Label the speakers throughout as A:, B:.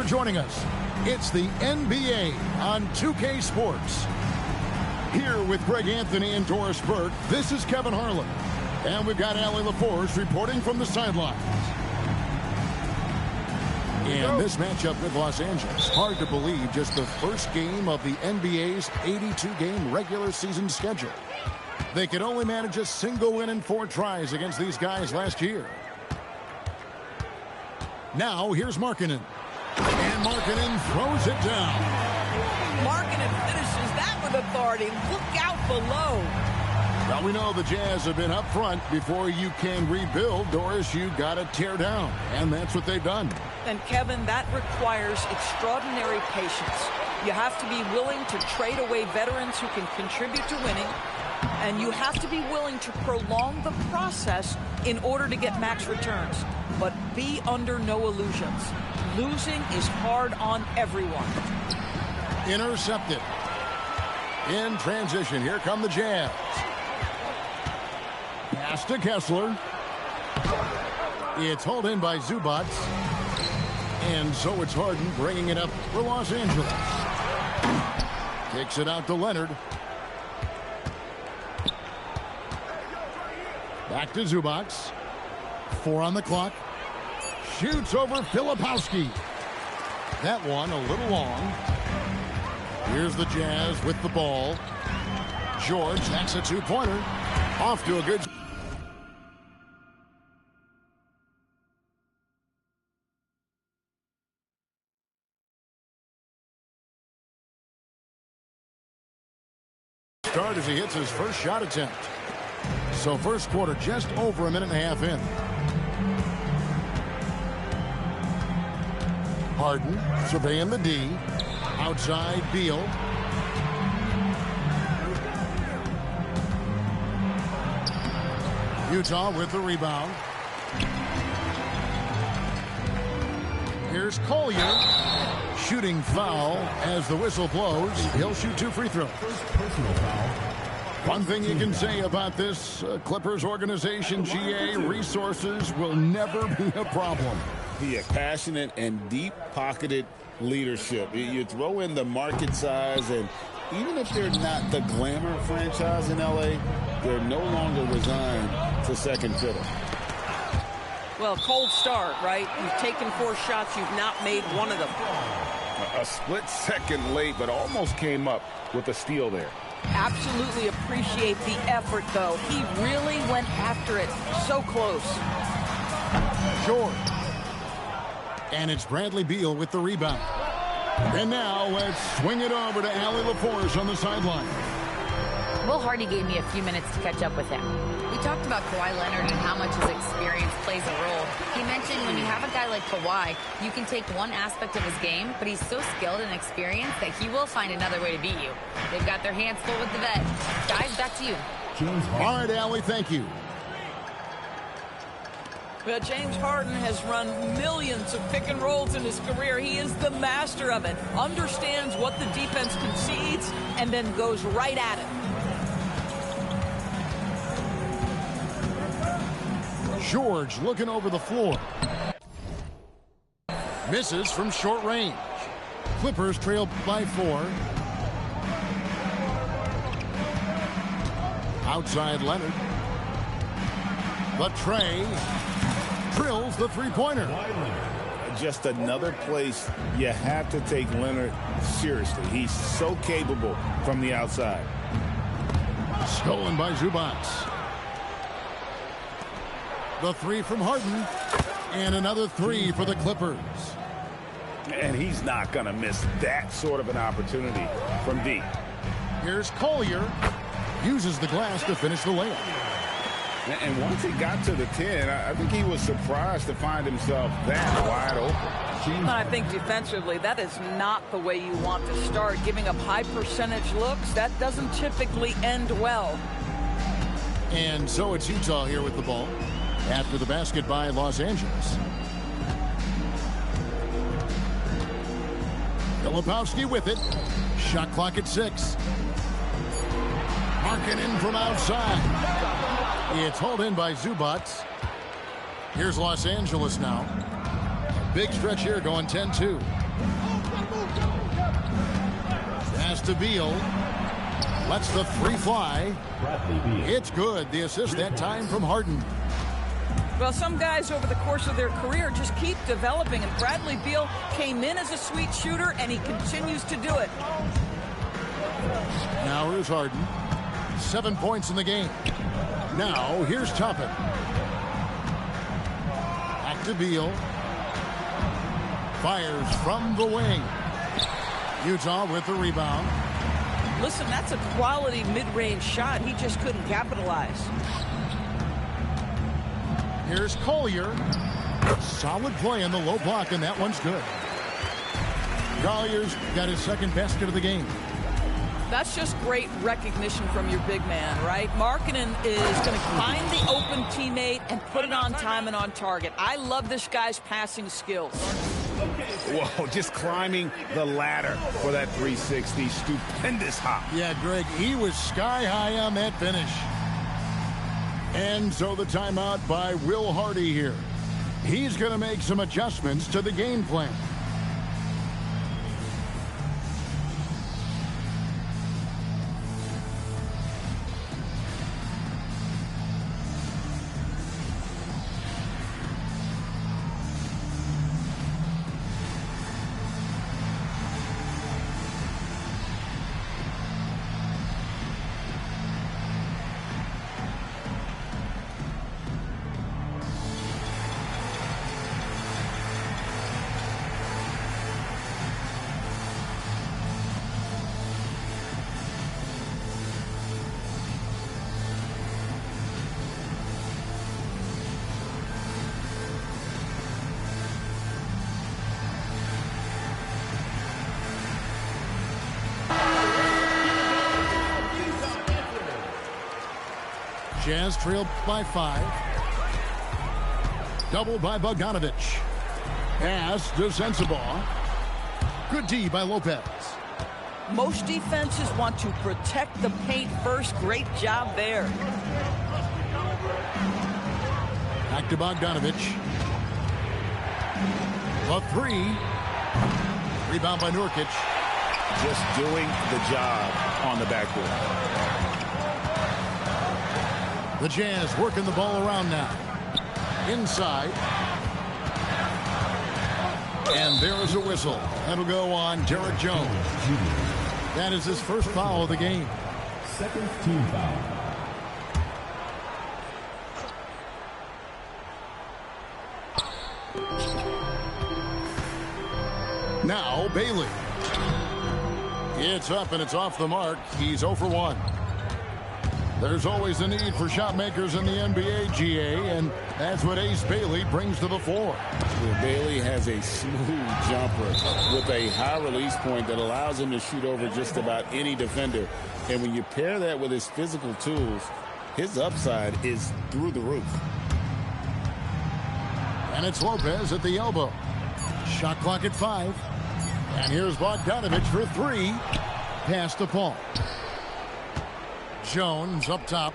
A: for joining us. It's the NBA on 2K Sports. Here with Greg Anthony and Doris Burke, this is Kevin Harlan. And we've got Allie LaForce reporting from the sidelines. And this matchup with Los Angeles, hard to believe, just the first game of the NBA's 82-game regular season schedule. They could only manage a single win in 4 tries against these guys last year. Now, here's Markkanen. And Markkanen throws it down.
B: Markkanen finishes that with authority. Look out below.
A: Well, we know the Jazz have been up front. Before you can rebuild, Doris, you got to tear down. And that's what they've done.
B: And, Kevin, that requires extraordinary patience. You have to be willing to trade away veterans who can contribute to winning. And you have to be willing to prolong the process in order to get max returns. But be under no illusions. Losing is hard on everyone.
A: Intercepted. In transition, here come the Jazz. Pass to Kessler. It's hauled in by Zubac. And so it's Harden bringing it up for Los Angeles. Kicks it out to Leonard. Back to Zubac. 4 on the clock. Shoots over Filipowski. That one a little long. Here's the Jazz with the ball. George, that's a 2-pointer. Off to a good... start as he hits his first shot attempt. So first quarter just over a minute and a half in. Harden surveying the D. Outside Beal. Utah with the rebound. Here's Collier. Shooting foul as the whistle blows. He'll shoot 2 free throws. Personal foul. One thing you can say about this Clippers organization, GA, resources will never be a problem.
C: Yeah, passionate and deep-pocketed leadership. You throw in the market size, and even if they're not the glamour franchise in L.A., they're no longer resigned to second fiddle.
B: Well, cold start, right? You've taken 4 shots. You've not made one of them.
C: A split second late, but almost came up with a steal there.
B: Absolutely appreciate the effort, though. He really went after it. So close.
A: George. And it's Bradley Beal with the rebound. And now let's swing it over to Allie LaForce on the sideline.
D: Will Hardy gave me a few minutes to catch up with him. We talked about Kawhi Leonard and how much his experience plays a role. He mentioned when you have a guy like Kawhi, you can take one aspect of his game, but he's so skilled and experienced that he will find another way to beat you. They've got their hands full with the vet. Guys, back to you.
A: All right, Allie, thank you.
B: Well, James Harden has run millions of pick and rolls in his career. He is the master of it. Understands what the defense concedes and then goes right at it.
A: George looking over the floor. Misses from short range. Clippers trail by 4. Outside Leonard. The tray. Drills the 3-pointer.
C: Just another place you have to take Leonard seriously. He's so capable from the outside.
A: Stolen by Zubac. The 3 from Harden. And another 3 for the Clippers.
C: And he's not going to miss that sort of an opportunity from deep.
A: Here's Collier. Uses the glass to finish the layup.
C: And once he got to the 10, I think he was surprised to find himself that wide open.
B: I think defensively, that is not the way you want to start. Giving up high percentage looks, that doesn't typically end well.
A: And so it's Utah here with the ball after the basket by Los Angeles. Filipowski with it. Shot clock at 6. Markkanen from outside. It's hauled in by Zubac. Here's Los Angeles now. A big stretch here going 10-2. Pass to Beal. Lets the three fly. It's good. The assist that time from Harden.
B: Well, some guys over the course of their career just keep developing, and Bradley Beal came in as a sweet shooter, and he continues to do it.
A: Now here's Harden. 7 points in the game. Now here's Toppin. Back to Beal. Fires from the wing. Utah with the rebound.
B: Listen, that's a quality mid-range shot. He just couldn't capitalize.
A: Here's Collier. Solid play in the low block, and that one's good. Collier's got his second basket of the game.
B: That's just great recognition from your big man, right? Markkanen is going to find the open teammate and put it on time and on target. I love this guy's passing skills.
C: Whoa, just climbing the ladder for that 360. Stupendous hop.
A: Yeah, Greg, he was sky high on that finish. And so the timeout by Will Hardy here. He's going to make some adjustments to the game plan. Jazz trailed by 5. Double by Bogdanovich. Pass to Sensabaugh. Good D by Lopez.
B: Most defenses want to protect the paint first. Great job there.
A: Back to Bogdanovich. A 3. Rebound by Nurkic.
C: Just doing the job on the backboard.
A: The Jazz working the ball around now. Inside. And there is a whistle. That'll go on Derek Jones. That is his first foul of the game.
E: Second team foul.
A: Now Bailey. It's up and it's off the mark. He's 0 for 1. There's always a need for shot makers in the NBA, GA, and that's what Ace Bailey brings to the floor.
C: Well, Bailey has a smooth jumper with a high release point that allows him to shoot over just about any defender. And when you pair that with his physical tools, his upside is through the roof.
A: And it's Lopez at the elbow. Shot clock at 5. And here's Bogdanovich for 3. Pass to Paul. Jones up top.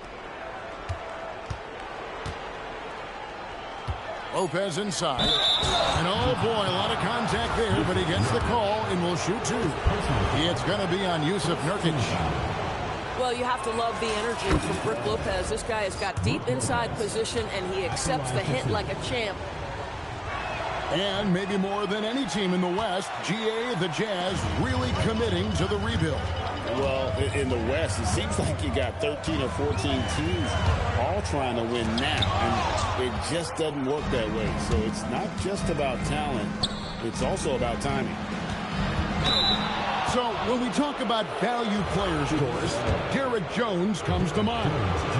A: Lopez inside. And oh boy, a lot of contact there, but he gets the call and will shoot 2. It's going to be on Yusuf Nurkic.
B: Well, you have to love the energy from Brook Lopez. This guy has got deep inside position, and he accepts the hit like a champ.
A: And maybe more than any team in the West, GA, the Jazz, really committing to the rebuild.
C: Well, in the West, it seems like you got 13 or 14 teams all trying to win now, and it just doesn't work that way. So it's not just about talent, it's also about timing.
A: So when we talk about value players, of course, Derek Jones comes to mind.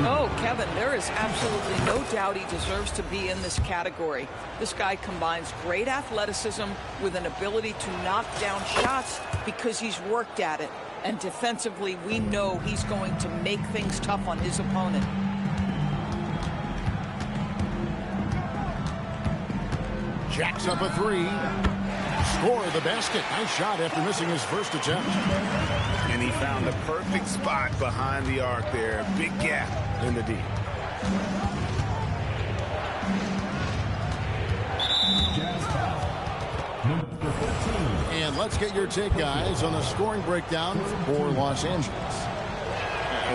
B: Oh, Kevin, there is absolutely no doubt he deserves to be in this category. This guy combines great athleticism with an ability to knock down shots because he's worked at it. And defensively, we know he's going to make things tough on his opponent.
A: Jacks up a 3. Score the basket. Nice shot after missing his first attempt.
C: And he found the perfect spot behind the arc there. Big gap in the D.
E: Jazz foul. Number 14.
A: let's get your take, guys, on the scoring breakdown for Los Angeles.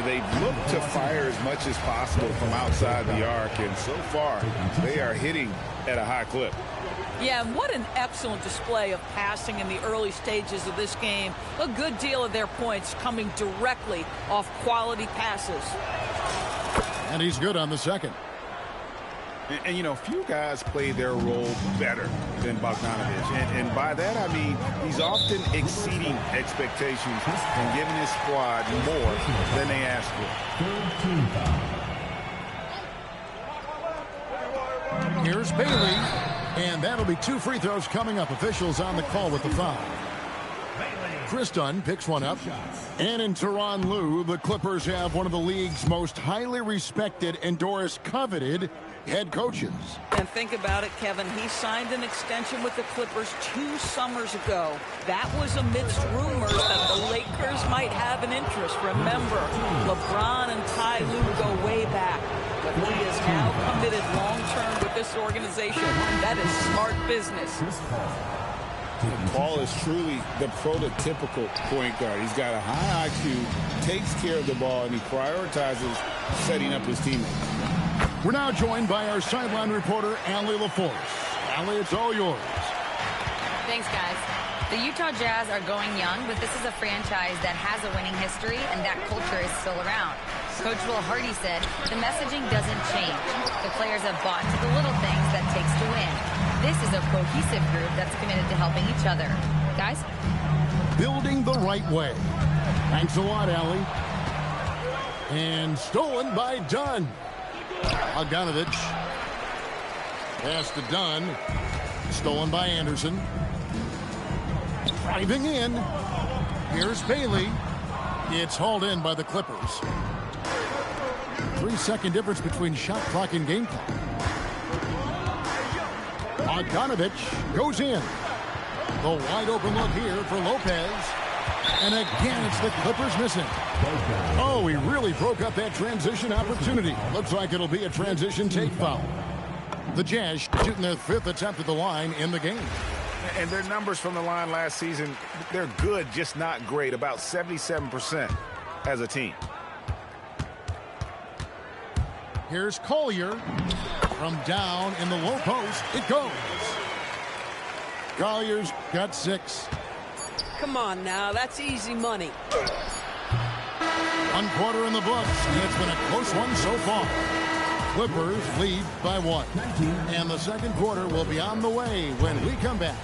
C: They've looked to fire as much as possible from outside the arc, and so far they are hitting at a high clip.
B: Yeah, and what an excellent display of passing in the early stages of this game. A good deal of their points coming directly off quality passes.
A: And he's good on the second.
C: And you know, few guys play their role better than Bogdanovich. And by that, I mean he's often exceeding expectations and giving his squad more than they asked for.
A: Here's Bailey. And that'll be 2 free throws coming up. Officials on the call with the foul. Chris Dunn picks one up. And in Tyronn Lue, the Clippers have one of the league's most highly respected and Doris coveted head coaches.
B: And think about it, Kevin. He signed an extension with the Clippers 2 summers ago. That was amidst rumors that the Lakers might have an interest. Remember, LeBron and Ty Lue go way back. But he is now committed long-term with this organization. That is smart business.
C: Paul is truly the prototypical point guard. He's got a high IQ, takes care of the ball, and he prioritizes setting up his teammates.
A: We're now joined by our sideline reporter, Allie LaForce. Allie, it's all yours.
D: Thanks, guys. The Utah Jazz are going young, but this is a franchise that has a winning history, and that culture is still around. Coach Will Hardy said, the messaging doesn't change. The players have bought to the little things that takes to win. This is a cohesive group that's committed to helping each other. Guys?
A: Building the right way. Thanks a lot, Allie. And stolen by Dunn. Bogdanovich. Pass to Dunn. Stolen by Anderson. Driving in. Here's Bailey. It's hauled in by the Clippers. 3-second difference between shot clock and game clock. Bogdanovich goes in. The wide open look here for Lopez. And again, it's the Clippers missing. Oh, he really broke up that transition opportunity. Looks like it'll be a transition take foul. The Jazz shooting their 5th attempt at the line in the game.
C: And their numbers from the line last season, they're good, just not great. About 77% as a team.
A: Here's Collier. From down in the low post, it goes. Collier's got 6.
B: Come on now, that's easy money.
A: 1 quarter in the books, and it's been a close one so far. Clippers lead by 1. And the second quarter will be on the way when we come back.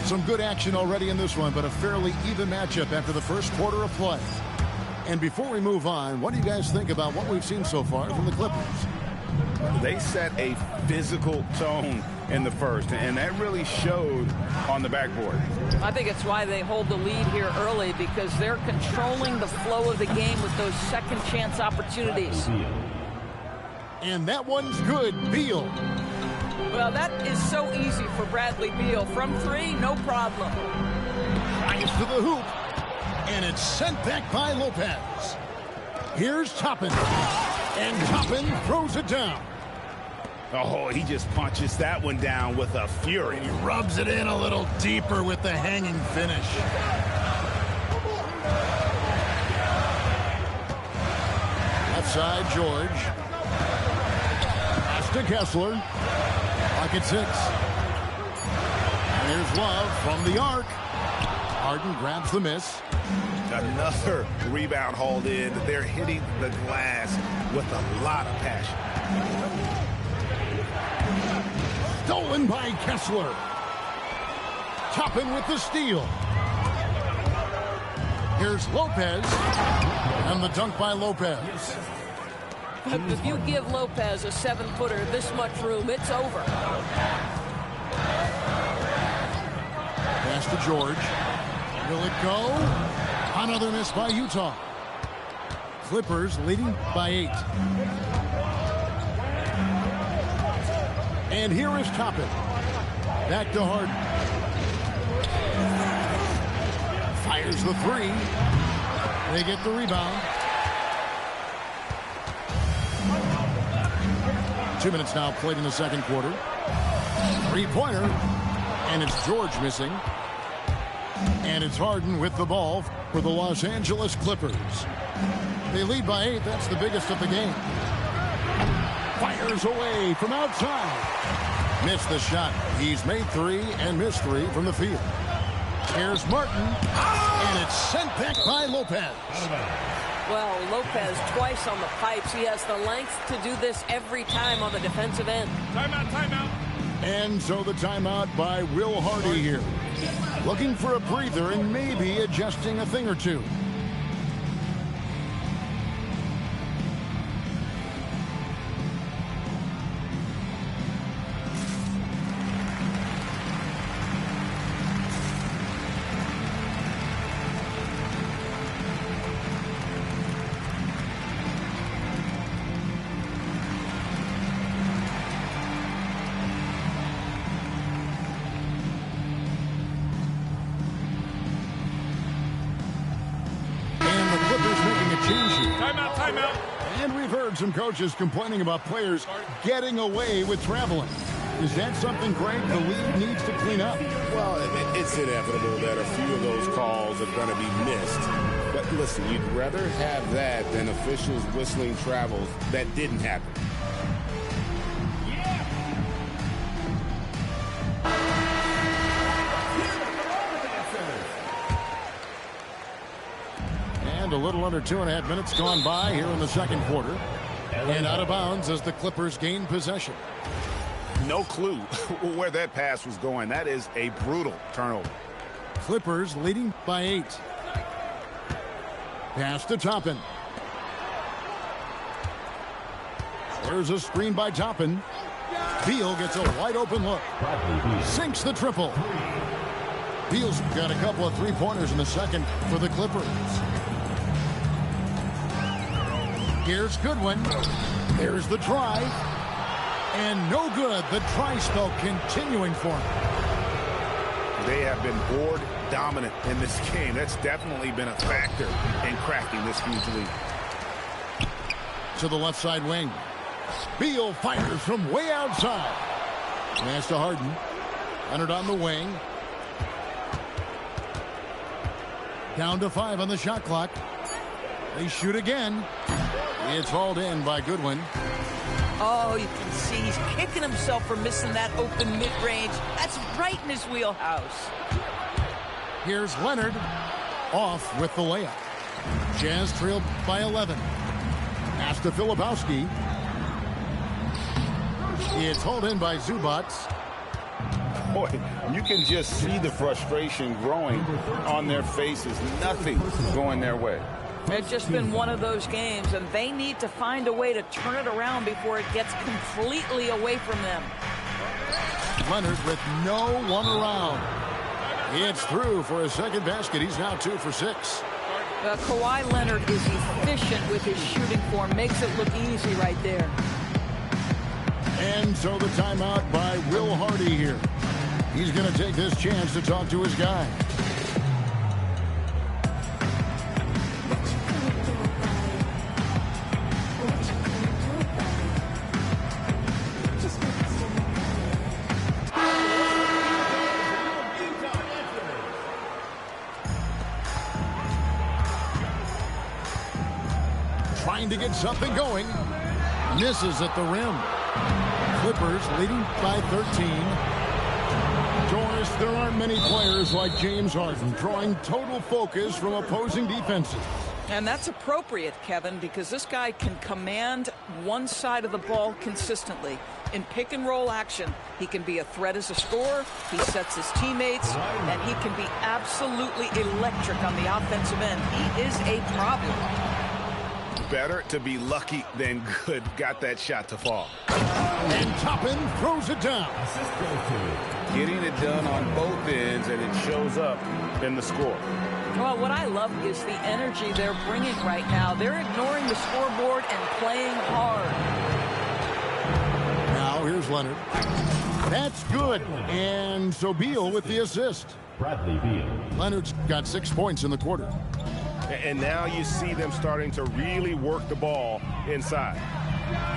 A: Some good action already in this one, but a fairly even matchup after the first quarter of play. And before we move on, what do you guys think about what we've seen so far from the Clippers?
C: They set a physical tone in the first, and that really showed on the backboard.
B: I think it's why they hold the lead here early, because they're controlling the flow of the game with those second chance opportunities.
A: And that one's good. Beal.
B: Well, that is so easy for Bradley Beal. From 3, no problem.
A: Drives to the hoop. And it's sent back by Lopez. Here's Toppin. And Toppin throws it down.
C: Oh, he just punches that one down with a fury.
A: He rubs it in a little deeper with the hanging finish. Left side, George. Pass to Kessler. Pocket 6. And here's Love from the arc. Harden grabs the miss.
C: Another rebound hauled in. They're hitting the glass with a lot of passion.
A: Stolen by Kessler. Toppin with the steal. Here's Lopez. And the dunk by Lopez.
B: If you give Lopez a 7-footer this much room, it's over.
A: Pass to George. Will it go? Another miss by Utah. Clippers leading by 8. And here is Toppin. Back to Harden. Fires the 3. They get the rebound. 2 minutes now played in the second quarter. Three-pointer. And it's George missing. And it's Harden with the ball for the Los Angeles Clippers. They lead by 8. That's the biggest of the game. Fires away from outside. Missed the shot. He's made 3 and missed 3 from the field. Here's Martin. And it's sent back by Lopez.
F: Well, Lopez twice on the pipes. He has the length to do this every time on the defensive end.
G: Timeout, timeout.
A: And so the timeout by Will Hardy here. Looking for a breather and maybe adjusting a thing or two.
G: Timeout, timeout.
A: And we've heard some coaches complaining about players getting away with traveling. Is that something, Greg, the league needs to clean up?
C: Well, it's inevitable that a few of those calls are going to be missed. But listen, you'd rather have that than officials whistling travels that didn't happen.
A: And a little under 2.5 minutes gone by here in the second quarter. And out of bounds as the Clippers gain possession.
C: No clue where that pass was going. That is a brutal turnover.
A: Clippers leading by 8. Pass to Toppin. There's a screen by Toppin. Beal gets a wide open look. Sinks the triple. Beal's got a couple of three-pointers in the second for the Clippers. Here's Goodwin. There's the drive. And no good. The try spell continuing for him.
C: They have been board dominant in this game. That's definitely been a factor in cracking this huge lead.
A: To the left side wing. Beal fires from way outside. Pass to Harden. Leonard on the wing. Down to 5 on the shot clock. They shoot again. It's hauled in by Goodwin.
B: Oh, you can see he's kicking himself for missing that open mid-range. That's right in his wheelhouse.
A: Here's Leonard. Off with the layup. Jazz trailed by 11. Pass to Filipowski. It's hauled in by Zubac.
C: Boy, you can just see the frustration growing on their faces. Nothing going their way.
B: It's just been one of those games, and they need to find a way to turn it around before it gets completely away from them.
A: Leonard with no one around. It's through for a second basket. He's now 2 for 6.
B: Kawhi Leonard is efficient with his shooting form. Makes it look easy right there.
A: And so the timeout by Will Hardy here. He's going to take this chance to talk to his guy. Trying to get something going. Misses at the rim. Clippers leading by 13. Doris, there aren't many players like James Harden drawing total focus from opposing defenses.
B: And that's appropriate, Kevin, because this guy can command one side of the ball consistently. In pick and roll action, he can be a threat as a scorer, he sets his teammates, and he can be absolutely electric on the offensive end. He is a problem.
C: Better to be lucky than good. Got that shot to fall.
A: And Toppin throws it down.
C: Getting it done on both ends, and it shows up in the score.
B: Well, what I love is the energy they're bringing right now. They're ignoring the scoreboard and playing hard.
A: Now here's Leonard. That's good. And so Beal with the assist.
E: Bradley Beal.
A: Leonard's got 6 points in the quarter.
G: And now you see them starting to really work the ball inside.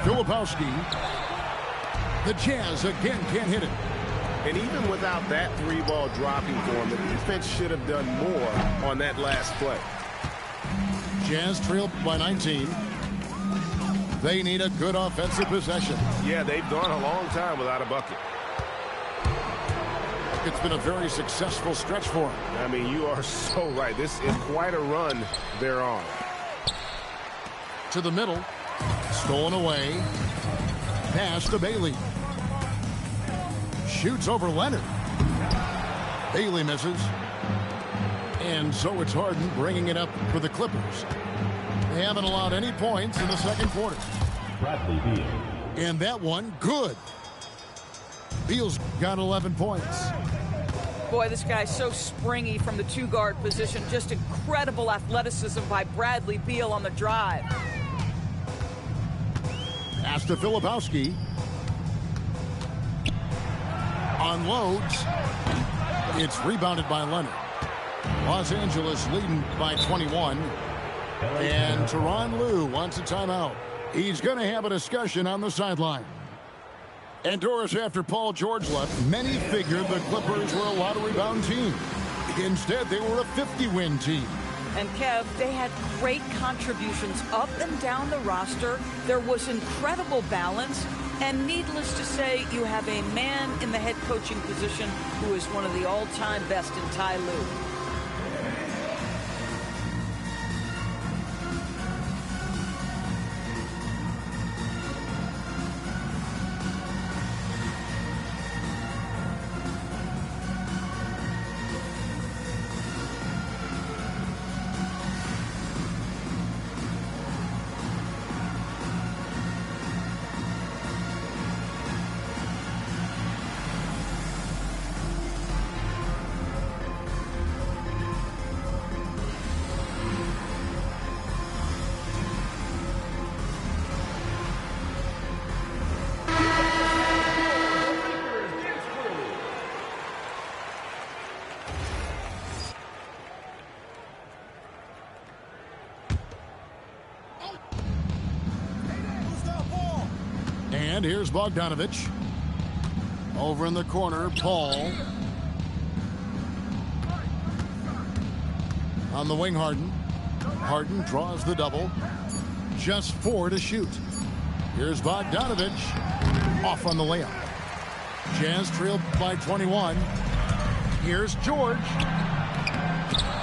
A: Filipowski. The Jazz again can't hit it.
G: And even without that three-ball dropping for him, the defense should have done more on that last play.
A: Jazz trailed by 19. They need a good offensive possession.
G: Yeah, they've gone a long time without a bucket.
A: It's been a very successful stretch for them.
G: I mean, you are so right. This is quite a run they're on.
A: To the middle. Stolen away. Pass to Bailey. Shoots over Leonard. Bailey misses. And so it's Harden bringing it up for the Clippers. They haven't allowed any points in the second quarter.
E: Bradley Beal.
A: And that one, good. Beal's got 11 points.
B: Boy, this guy's so springy from the two-guard position. Just incredible athleticism by Bradley Beal on the drive.
A: Pass to Filipowski. Unloads. It's rebounded by Leonard. Los Angeles leading by 21. And Tyronn Lue wants a timeout. He's going to have a discussion on the sideline. And Doris, after Paul George left, many figured the Clippers were a lot-of-rebound team. Instead, they were a 50-win team.
B: And Kev, they had great contributions up and down the roster. There was incredible balance. And needless to say, you have a man in the head coaching position who is one of the all-time best in Ty Lue.
A: And here's Bogdanovich. Over in the corner, Paul. On the wing, Harden. Harden draws the double. Just 4 to shoot. Here's Bogdanovich. Off on the layup. Jazz trailed by 21. Here's George.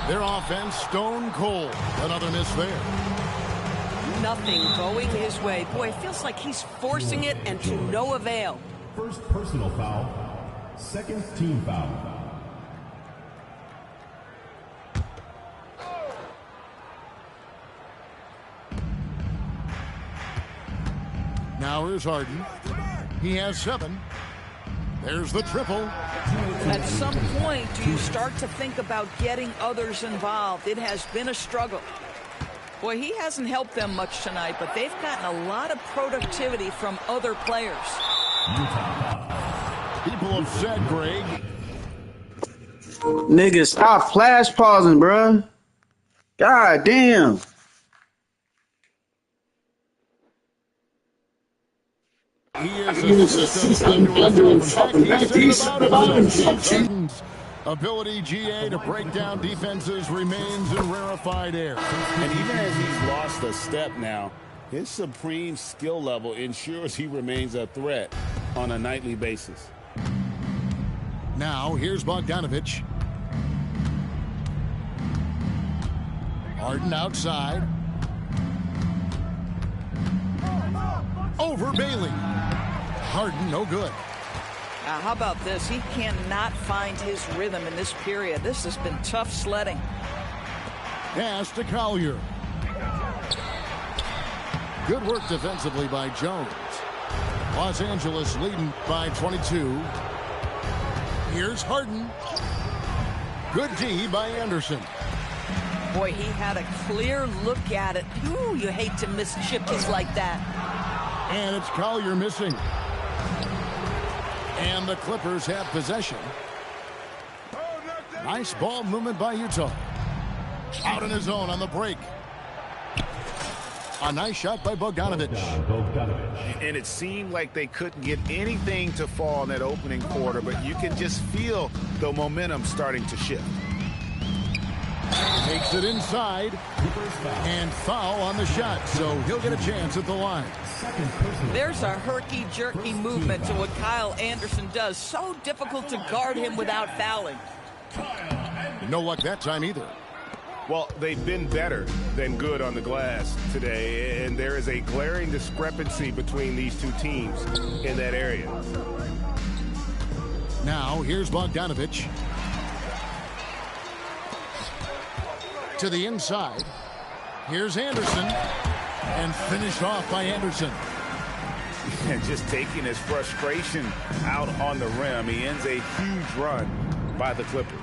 A: Their offense stone cold. Another miss there.
B: Nothing going his way. Boy, it feels like he's forcing it and to no avail.
E: First personal foul. Second team foul.
A: Now here's Harden. He has 7. There's the triple.
B: At some point, do you start to think about getting others involved? It has been a struggle. Boy, he hasn't helped them much tonight, but they've gotten a lot of productivity from other players.
A: People have said, Greg.
H: Nigga, stop flash pausing, bruh. God damn.
A: He is a system under attack. He said about himself. Ability, GA, to break down defenses remains in rarefied air.
C: And even as he's lost a step now, his supreme skill level ensures he remains a threat on a nightly basis.
A: Now, here's Bogdanovich. Harden outside. Over Bailey. Harden, no good.
B: How about this? He cannot find his rhythm in this period. This has been tough sledding.
A: Pass to Collier. Good work defensively by Jones. Los Angeles leading by 22. Here's Harden. Good D by Anderson.
B: Boy, he had a clear look at it. Ooh, you hate to miss chippies like that.
A: And it's Collier missing. And the Clippers have possession. Nice ball movement by Utah. Out in his own on the break. A nice shot by Bogdanovic.
G: And it seemed like they couldn't get anything to fall in that opening quarter, but you can just feel the momentum starting to shift.
A: Takes it inside, and foul on the shot, so he'll get a chance at the line.
B: There's a herky-jerky movement to what Kyle Anderson does. So difficult to guard him without fouling.
A: No luck that time either.
G: Well, they've been better than good on the glass today, and there is a glaring discrepancy between these two teams in that area.
A: Now, here's Bogdanovic. To the inside. Here's Anderson. And finished off by Anderson.
G: And just taking his frustration out on the rim. He ends a huge run by the Clippers.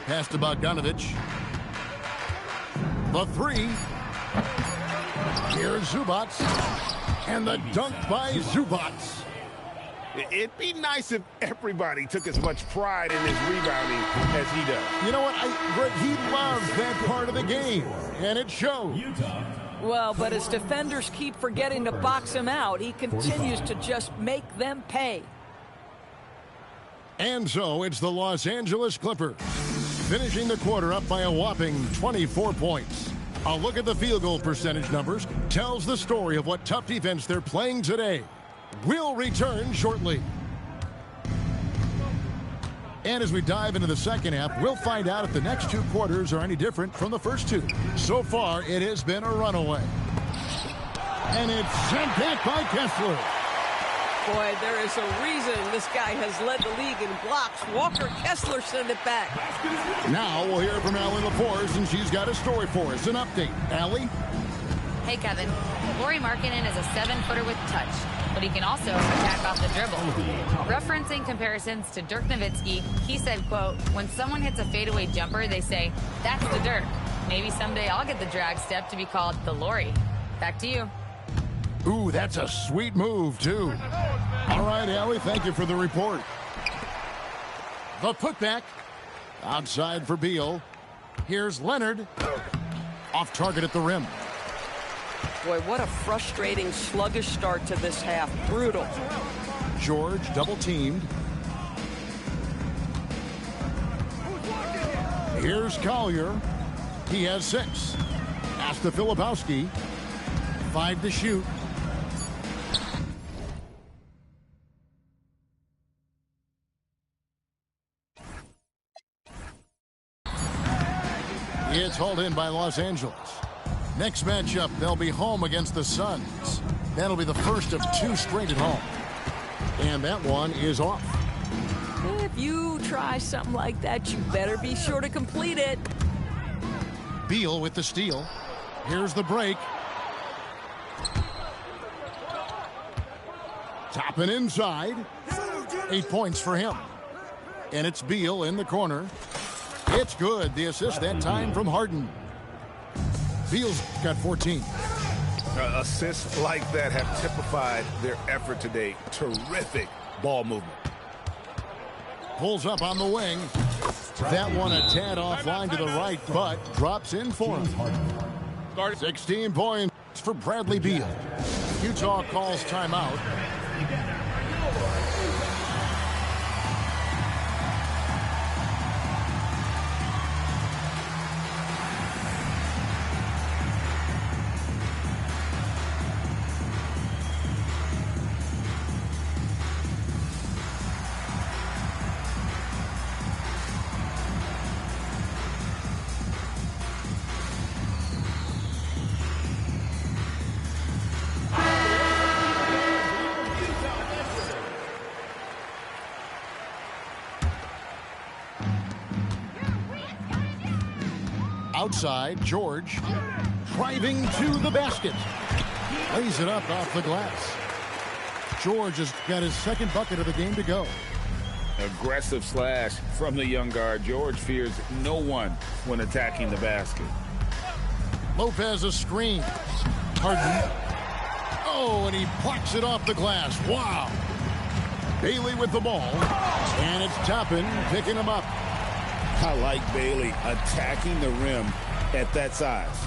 A: Pass to Bogdanovic. The three. Here's Zubats. And the dunk by Zubats.
G: It'd be nice if everybody took as much pride in his rebounding as he does.
A: You know what? He loves that part of the game, and it shows.
B: Well, but as defenders keep forgetting to box him out, he continues to just make them pay.
A: And so it's the Los Angeles Clippers, finishing the quarter up by a whopping 24 points. A look at the field goal percentage numbers tells the story of what tough defense they're playing today. We'll return shortly. And as we dive into the second half, we'll find out if the next two quarters are any different from the first two. So far, it has been a runaway. And it's sent back by Kessler.
F: Boy, there is a reason this guy has led the league in blocks. Walker Kessler sent it back.
A: Now we'll hear from Allie LaForce, and she's got a story for us. An update. Allie?
D: Hey, Kevin. Lauri Markkanen is a 7-footer with touch, but he can also attack off the dribble. Referencing comparisons to Dirk Nowitzki, he said, quote, when someone hits a fadeaway jumper, they say, that's the Dirk. Maybe someday I'll get the drag step to be called the Lauri. Back to you.
A: Ooh, that's a sweet move, too. All right, Allie, thank you for the report. The putback. Outside for Beal. Here's Leonard. Off target at the rim.
B: Boy, what a frustrating, sluggish start to this half. Brutal.
A: George double-teamed. Here's Collier. He has 6. Pass to Filipowski. 5 to shoot. It's hauled in by Los Angeles. Next matchup, they'll be home against the Suns. That'll be the first of 2 straight at home. And that one is off.
B: If you try something like that, you better be sure to complete it.
A: Beal with the steal. Here's the break. Topping inside. 8 points for him. And it's Beal in the corner. It's good. The assist that time from Harden. Beal's got 14.
G: Assists like that have typified their effort today. Terrific ball movement.
A: Pulls up on the wing. That one a tad offline to the right, but drops in for him. 16 points for Bradley Beal. Utah calls timeout. Outside, George driving to the basket. Lays it up off the glass. George has got his second bucket of the game to go.
C: Aggressive slash from the young guard. George fears no one when attacking the basket.
A: Lopez a screen. Harden. Oh, and he plucks it off the glass. Wow. Bailey with the ball. And it's Toppin picking him up.
C: I like Bailey attacking the rim at that size.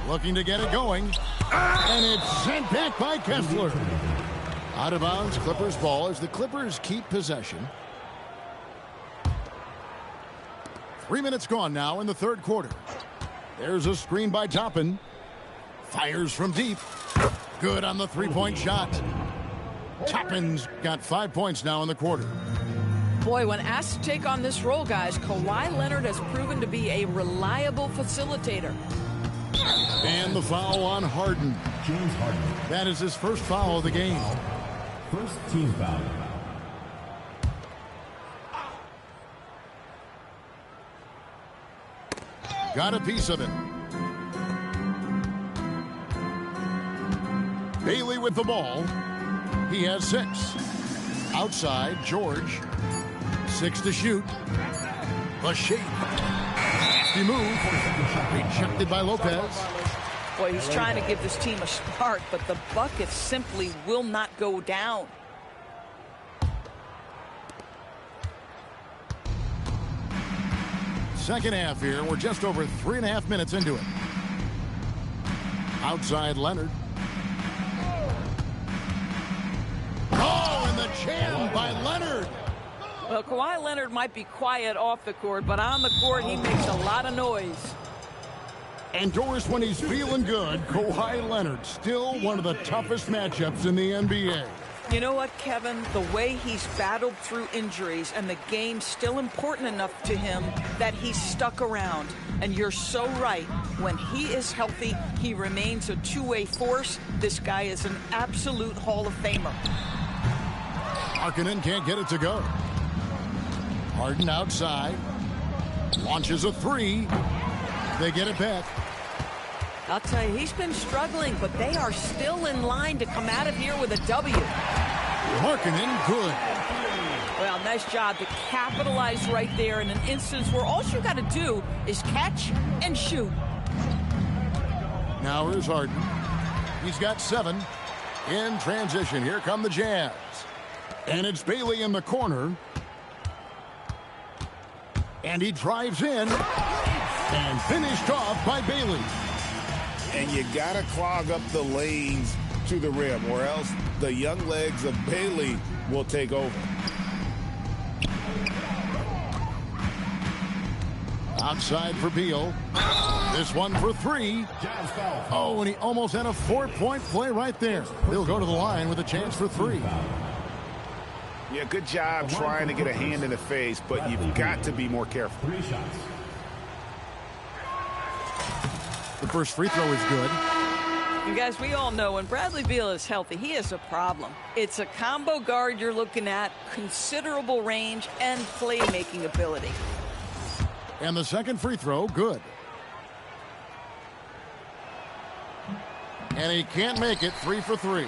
A: Looking to get it going. And it's sent back by Kessler. Out of bounds, Clippers ball as the Clippers keep possession. 3 minutes gone now in the third quarter. There's a screen by Toppin. Fires from deep. Good on the three-point shot. Toppin's got 5 points now in the quarter.
B: Boy, when asked to take on this role, guys, Kawhi Leonard has proven to be a reliable facilitator.
A: And the foul on Harden.
E: James Harden.
A: That is his first foul of the game.
E: First team foul.
A: Got a piece of it. Bailey with the ball. He has 6. Outside, George. 6 to shoot. The shape. Nasty move. Rejected by Lopez.
B: Boy, he's trying to give this team a spark, but the bucket simply will not go down.
A: Second half here. We're just over 3.5 minutes into it. Outside Leonard. Oh, and the jam by Leonard.
B: Well, Kawhi Leonard might be quiet off the court, but on the court, he makes a lot of noise.
A: Endorsed when he's feeling good, Kawhi Leonard, still one of the toughest matchups in the NBA.
B: You know what, Kevin? The way he's battled through injuries and the game's still important enough to him that he's stuck around. And you're so right. When he is healthy, he remains a two-way force. This guy is an absolute Hall of Famer.
A: Markkanen can't get it to go. Harden outside. Launches a 3. They get it back.
B: I'll tell you, he's been struggling, but they are still in line to come out of here with a W.
A: Markkanen, good.
B: Well, nice job to capitalize right there in an instance where all you got to do is catch and shoot.
A: Now here's Harden. He's got 7. In transition, here come the Jazz. And it's Bailey in the corner. And he drives in. And finished off by Bailey.
C: And you got to clog up the lanes to the rim, or else the young legs of Bailey will take over.
A: Outside for Beal. This one for 3. Oh, and he almost had a 4-point play right there. He'll go to the line with a chance for 3.
G: Yeah, good job trying to get a hand in the face, but you've got to be more careful.
E: 3 shots.
A: The first free throw is good.
B: You guys, we all know when Bradley Beal is healthy, he is a problem. It's a combo guard you're looking at, considerable range and playmaking ability.
A: And the second free throw, good. And he can't make it. 3 for 3.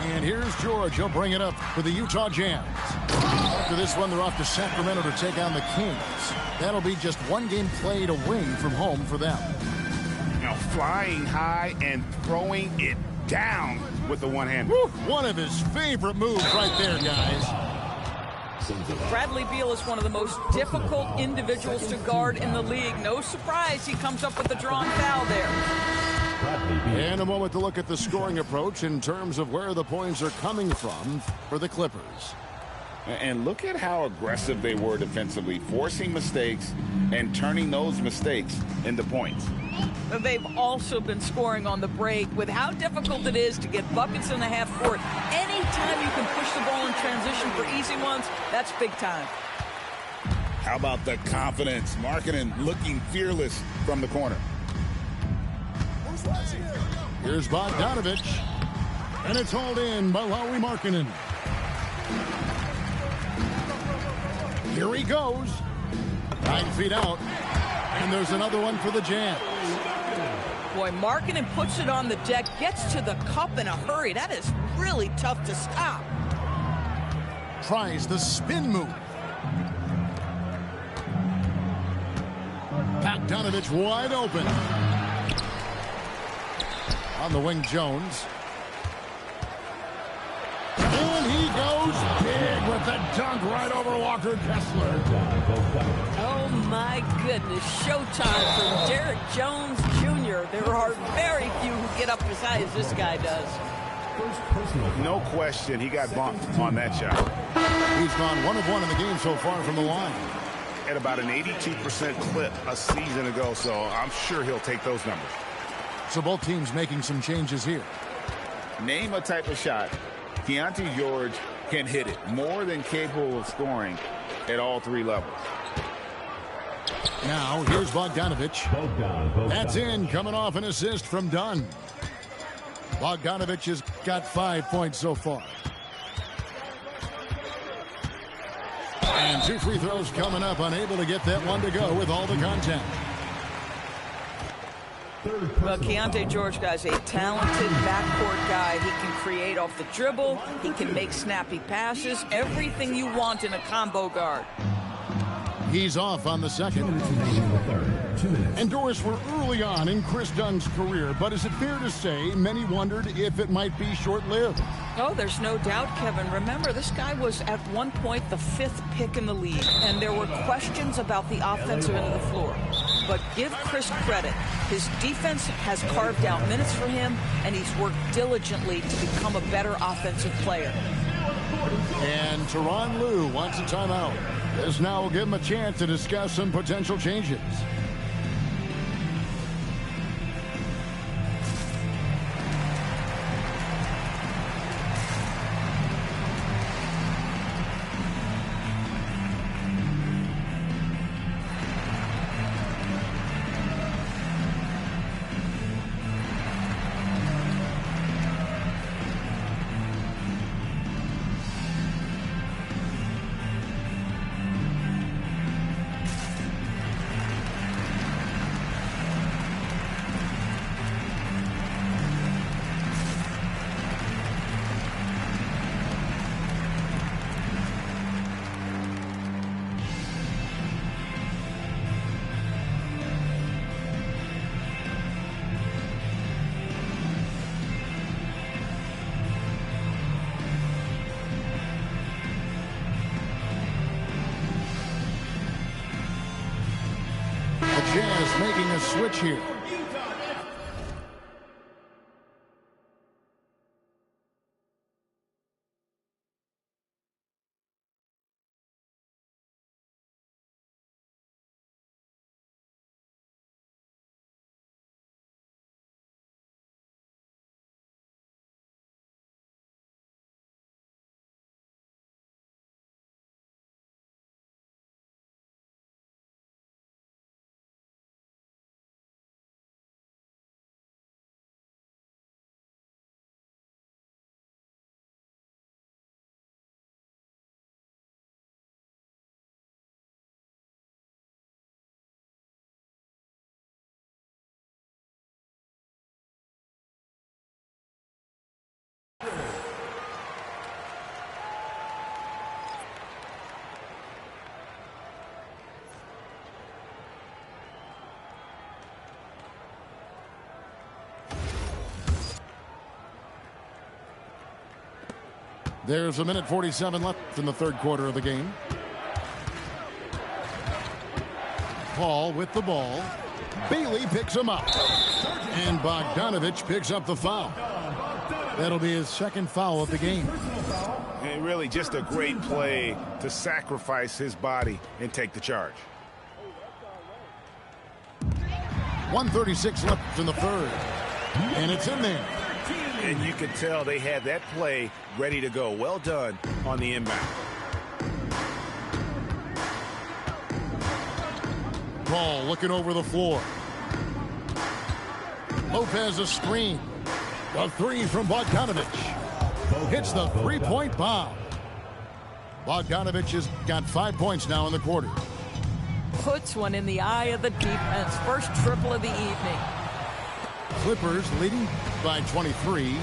A: And here's George. He'll bring it up for the Utah Jazz. After this one, they're off to Sacramento to take on the Kings. That'll be just one game played away from home for them.
G: Now flying high and throwing it down with the one hand.
A: One of his favorite moves right there, guys.
B: Bradley Beal is one of the most difficult individuals to guard in the league. No surprise he comes up with the drawn foul there.
A: And a moment to look at the scoring approach in terms of where the points are coming from for the Clippers.
C: And look at how aggressive they were defensively, forcing mistakes and turning those mistakes into points.
B: They've also been scoring on the break with how difficult it is to get buckets in the half court. Anytime you can push the ball in transition for easy ones, that's big time.
C: How about the confidence? Markkanen looking fearless from the corner.
A: Here's Bogdanovich. And it's hauled in by Lauri Markkanen. Here he goes. 9 feet out. And there's another one for the Jazz.
B: Boy, Markkanen puts it on the deck, gets to the cup in a hurry. That is really tough to stop.
A: Tries the spin move. Bogdanovich wide open. On the wing, Jones. And he goes big with the dunk right over Walker Kessler.
B: Oh,
F: My goodness, showtime from Derrick Jones Jr. There are very few who get up as high as this guy does.
G: No question, he got bumped on that shot.
A: He's gone 1 of 1 in the game so far from the line.
G: At about an 82% clip a season ago, so I'm sure he'll take those numbers.
A: So both teams making some changes here.
C: Name a type of shot Keontae George can hit it, more than capable of scoring at all 3 levels.
A: Now, here's Bogdanovic. That's in, coming off an assist from Dunn. Bogdanovic has got 5 points so far. And 2 free throws coming up, unable to get that one to go with all the contact.
B: Well, Keontae George, guys, a talented backcourt guy. He can create off the dribble. He can make snappy passes. Everything you want in a combo guard.
A: He's off on the second. And Doris, we're early on in Chris Dunn's career, but is it fair to say many wondered if it might be short-lived?
B: Oh, there's no doubt, Kevin. Remember, this guy was at one point the 5th pick in the league, and there were questions about the offensive end of the floor. But give Chris credit. His defense has carved out minutes for him, and he's worked diligently to become a better offensive player.
A: And Tyronn Lue wants a timeout. This now will give him a chance to discuss some potential changes. Jazz making a switch here. There's a minute 47 left in the third quarter of the game. Paul with the ball. Bailey picks him up. And Bogdanovic picks up the foul. That'll be his second foul of the game.
G: And really just a great play to sacrifice his body and take the charge.
A: 1:36 left in the third. And it's in there.
G: And you could tell they had that play ready to go. Well done on the inbound.
A: Ball looking over the floor. Lopez a screen. The three from Bogdanovic. Hits the three-point bomb. Bogdanovic has got 5 points now in the quarter.
B: Puts one in the eye of the defense. First triple of the evening.
A: Clippers leading by 23.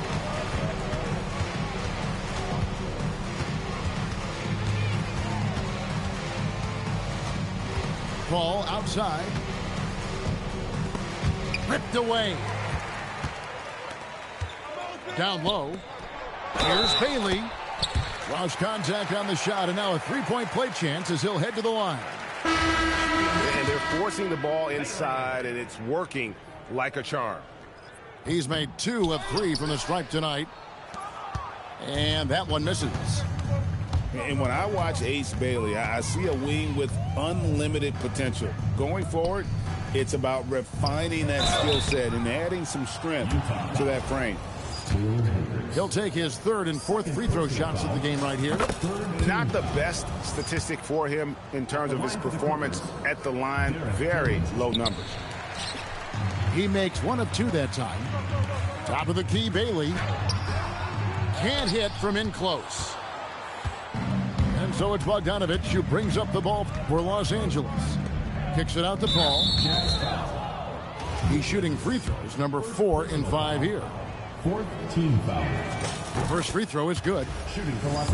A: Ball outside. Ripped away. Down low. Here's Bailey. Lost contact on the shot, and now a three-point play chance as he'll head to the line.
G: And They're forcing the ball inside, and it's working like a charm.
A: He's made 2 of 3 from the stripe tonight. And that one misses.
C: And when I watch Ace Bailey, I see a wing with unlimited potential. Going forward, it's about refining that skill set and adding some strength to that frame.
A: He'll take his 3rd and 4th free throw shots of the game right here.
G: Not the best statistic for him in terms of his performance at the line. Very low numbers.
A: He makes 1 of 2 that time. Top of the key, Bailey. Can't hit from in close. And so it's Bogdanovich who brings up the ball for Los Angeles. Kicks it out to Paul. He's shooting free throws, number 4 in 5 here.
E: 4th team foul.
A: The first free throw is good.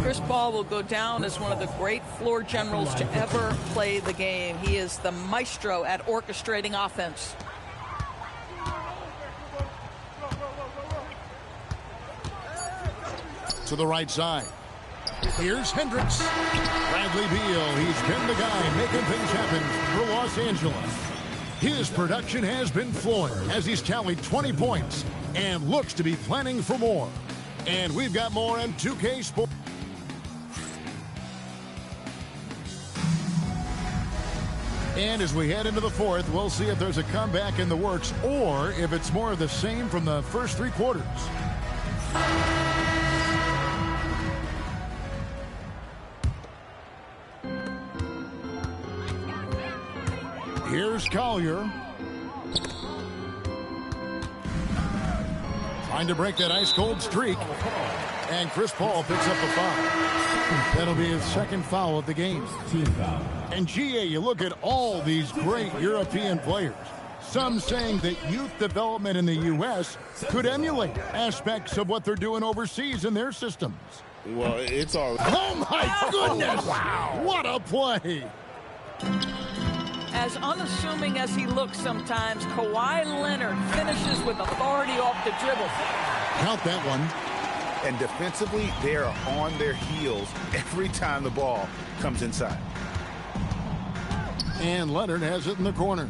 B: Chris Paul will go down as one of the great floor generals to ever play the game. He is the maestro at orchestrating offense.
A: To the right side. Here's Hendricks. Bradley Beal, he's been the guy making things happen for Los Angeles. His production has been flowing as he's tallied 20 points and looks to be planning for more. And we've got more on 2K Sports. And as we head into the 4th, we'll see if there's a comeback in the works or if it's more of the same from the first 3 quarters. Here's Collier. Trying to break that ice-cold streak. And Chris Paul picks up a foul. That'll be his 2nd foul of the game. And GA, you look at all these great European players. Some saying that youth development in the U.S. could emulate aspects of what they're doing overseas in their systems.
C: Well, it's all...
A: Oh, my goodness! Wow! What a play!
B: As unassuming as he looks sometimes, Kawhi Leonard finishes with authority off the dribble.
A: Count that one.
C: And defensively, they are on their heels every time the ball comes inside.
A: And Leonard has it in the corner.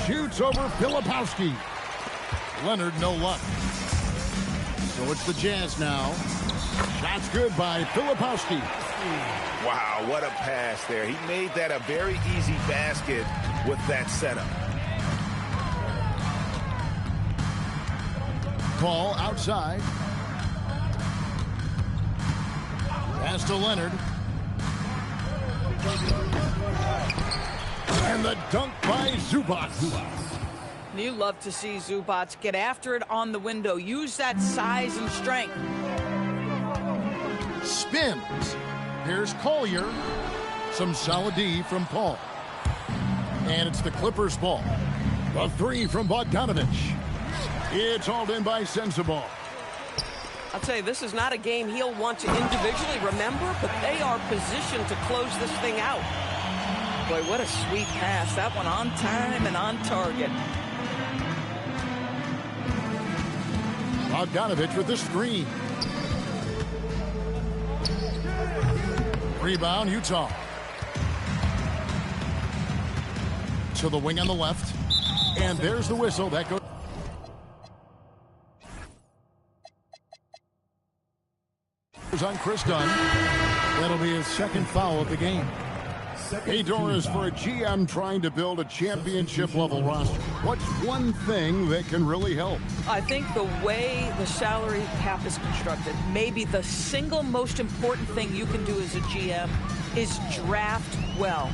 A: Shoots over Filipowski. Leonard, no luck. So it's the Jazz now. Shots good by Filipowski.
C: Wow, what a pass there. He made that a very easy basket with that setup.
A: Paul outside. Pass to Leonard. And the dunk by Zubac.
B: You love to see Zubac get after it on the window. Use that size and strength.
A: Spins. Here's Collier. Some solid D from Paul. And it's the Clippers' ball. A 3 from Bogdanovich. It's hauled in by Sensabaugh.
F: I'll tell you, this is not a game he'll want to individually remember, but they are positioned to close this thing out.
B: Boy, what a sweet pass. That one on time and on target.
A: Bogdanovich with the screen. Rebound, Utah. To the wing on the left. And there's the whistle. That goes on Chris Dunn. That'll be his 2nd foul of the game. Hey, Doris, for a GM trying to build a championship-level roster, what's one thing that can really help?
B: I think the way the salary cap is constructed, maybe the single most important thing you can do as a GM is draft well.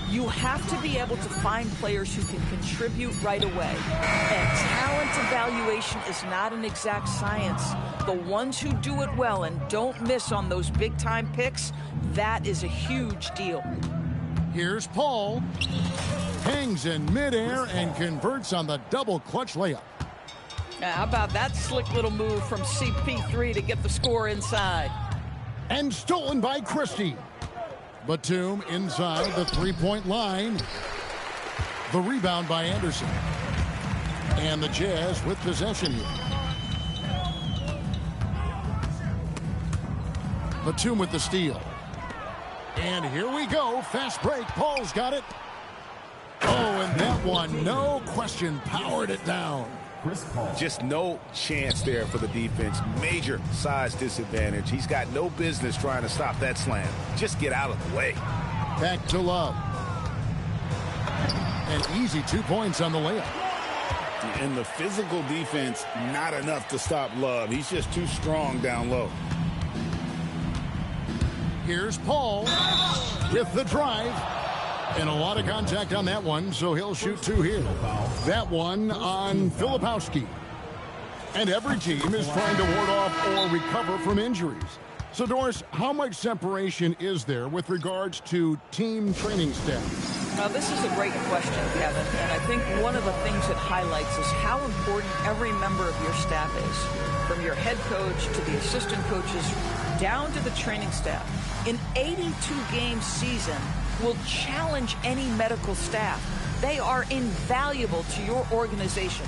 B: You have to be able to find players who can contribute right away. And talent evaluation is not an exact science. The ones who do it well and don't miss on those big-time picks, that is a huge deal.
A: Here's Paul. Hangs in midair and converts on the double clutch layup.
B: Now, how about that slick little move from CP3 to get the score inside?
A: And stolen by Christie. Batum inside the three-point line. The rebound by Anderson. And the Jazz with possession here. Batum with the steal. And here we go. Fast break. Paul's got it. Oh, That one, no question, powered it down.
G: Just no chance there for the defense. Major size disadvantage. He's got no business trying to stop that slam. Just get out of the way.
A: Back to Love. An easy 2 points on the layup.
C: And the physical defense, not enough to stop Love. He's just too strong down low.
A: Here's Paul with the drive. And a lot of contact on that one, so he'll shoot 2 here. That one on Filipowski. And every team is trying to ward off or recover from injuries. So, Doris, how much separation is there with regards to team training staff?
B: Now, this is a great question, Kevin, and I think one of the things it highlights is how important every member of your staff is, from your head coach to the assistant coaches down to the training staff. An 82-game season will challenge any medical staff. They are invaluable to your organization.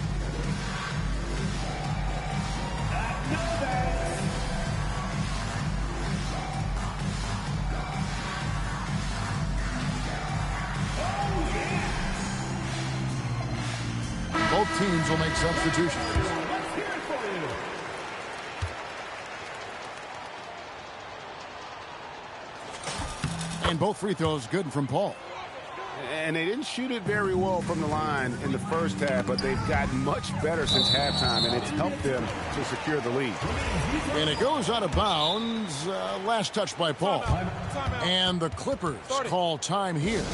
A: Both teams will make substitutions. And both free throws good from Paul.
G: And they didn't shoot it very well from the line in the first half, but they've gotten much better since halftime, and it's helped them to secure the lead.
A: And it goes out of bounds. Last touch by Paul. And the Clippers call time here.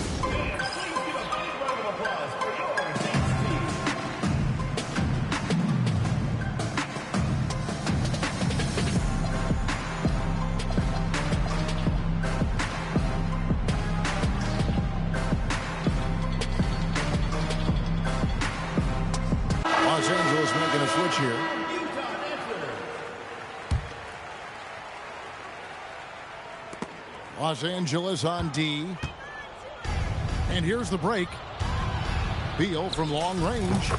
A: Los Angeles making a switch here. Los Angeles on D. And here's the break. Beal from long range.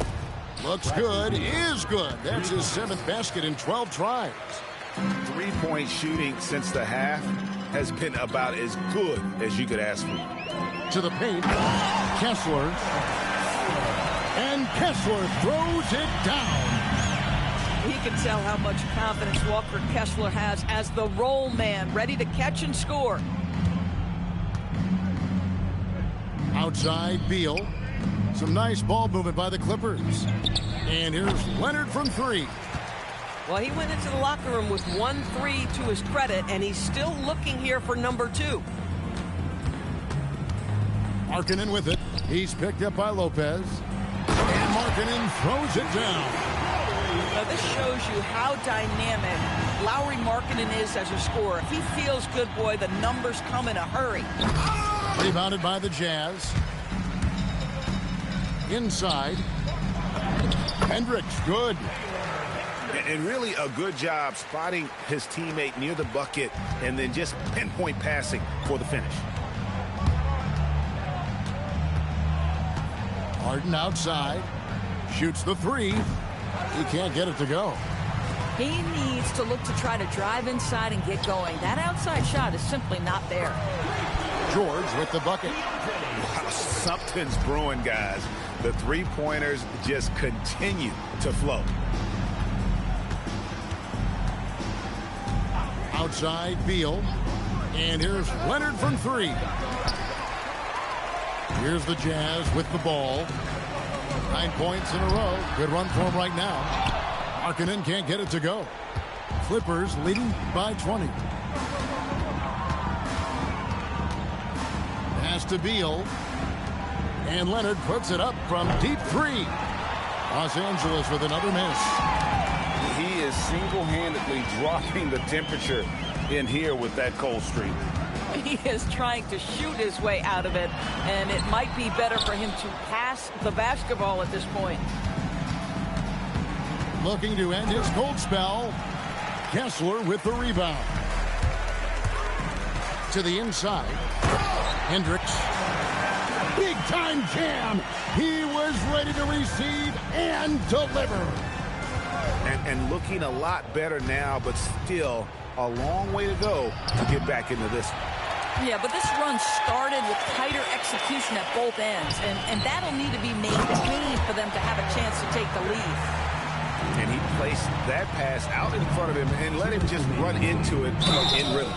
A: Looks good, is good. That's his 7th basket in 12 tries.
G: 3-point shooting since the half has been about as good as you could ask for.
A: To the paint. Kessler. And Kessler throws it down.
B: He can tell how much confidence Walker Kessler has as the roll man, ready to catch and score.
A: Outside Beal. Some nice ball movement by the Clippers. And here's Leonard from 3.
F: Well, he went into the locker room with 1 3 to his credit, and he's still looking here for number 2.
A: Markkanen with it. He's picked up by Lopez. And Markkanen throws it down.
B: Now, this shows you how dynamic Lauri Markkanen is as a scorer. If he feels good, boy, the numbers come in a hurry.
A: Rebounded by the Jazz. Inside. Hendricks, good.
G: And really a good job spotting his teammate near the bucket and then just pinpoint passing for the finish.
A: Harden outside. Shoots the 3. He can't get it to go.
B: He needs to look to try to drive inside and get going. That outside shot is simply not there.
A: George with the bucket.
G: Wow, something's brewing, guys. The three-pointers just continue to flow.
A: Outside Beal. And here's Leonard from 3. Here's the Jazz with the ball. 9 points in a row. Good run for him right now. Markkanen can't get it to go. Clippers leading by 20. Pass to Beal. And Leonard puts it up from deep 3. Los Angeles with another miss.
C: He is single-handedly dropping the temperature in here with that cold streak.
B: He is trying to shoot his way out of it, and it might be better for him to pass the basketball at this point.
A: Looking to end his cold spell. Kessler with the rebound. To the inside. Hendricks. Big time jam. He was ready to receive and deliver.
G: And looking a lot better now, but still a long way to go to get back into this.
B: Yeah, but this run started with tighter execution at both ends, and that'll need to be maintained for them to have a chance to take the lead.
G: And he placed that pass out in front of him and let him just run into it in rhythm.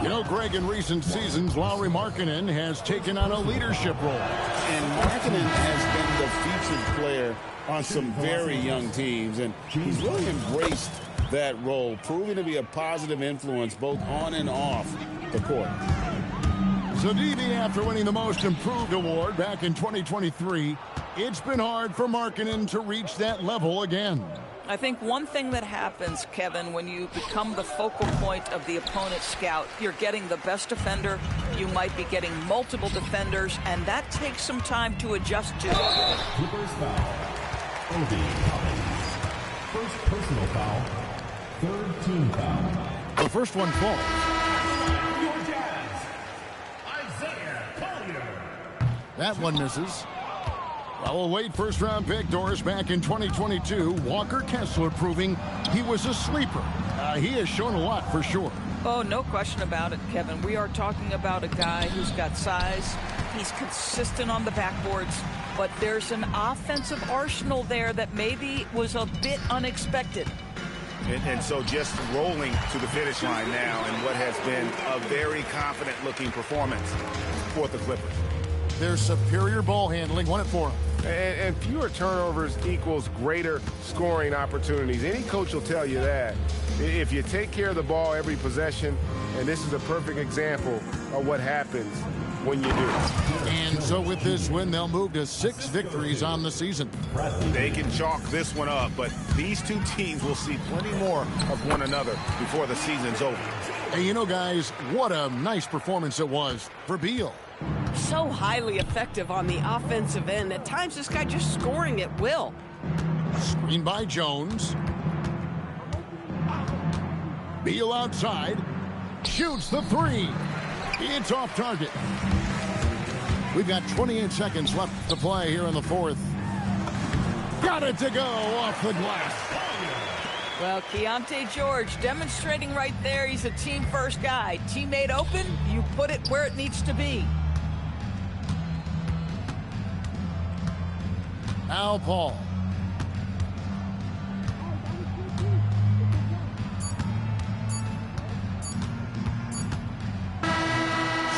A: You know, Greg, in recent seasons, Lauri Markkanen has taken on a leadership role.
C: And Markkanen has been the featured player on some very young teams, and he's really embraced that role, proving to be a positive influence both on and off the court.
A: So, DB, after winning the Most Improved award back in 2023, it's been hard for Markkanen to reach that level again.
B: I think one thing that happens, Kevin, when you become the focal point of the opponent's scout, you're getting the best defender, you might be getting multiple defenders, and that takes some time to adjust to.
E: Clippers foul. First personal foul. Third team foul.
A: The first one falls.
E: Your Jazz, Isaiah Collier.
A: That one misses. Well, we'll wait. First-round pick Doris back in 2022. Walker Kessler proving he was a sleeper. He has shown a lot for sure.
B: Oh, no question about it, Kevin. We are talking about a guy who's got size. He's consistent on the backboards. But there's an offensive arsenal there that maybe was a bit unexpected.
G: And so just rolling to the finish line now in what has been a very confident-looking performance for the Clippers.
A: Their superior ball handling won it for them.
G: And fewer turnovers equals greater scoring opportunities. Any coach will tell you that. If you take care of the ball every possession, and this is a perfect example of what happens when you do.
A: And so with this win, they'll move to 6 victories on the season.
G: They can chalk this one up, but these two teams will see plenty more of one another before the season's over.
A: Hey, you know, guys, what a nice performance it was for Beal.
F: So highly effective on the offensive end. At times, this guy just scoring at will.
A: Screen by Jones. Beal outside. Shoots the 3. It's off target. We've got 28 seconds left to play here in the fourth. Got it to go off the glass.
B: Well, Keontae George demonstrating right there he's a team-first guy. Teammate open, you put it where it needs to be.
A: Al Paul.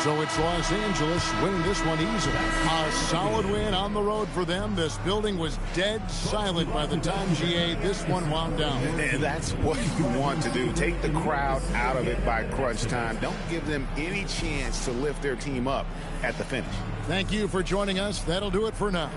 A: So it's Los Angeles winning this one easily. A solid win on the road for them. This building was dead silent by the time, GA, this one wound down.
G: And that's what you want to do. Take the crowd out of it by crunch time. Don't give them any chance to lift their team up at the finish.
A: Thank you for joining us. That'll do it for now.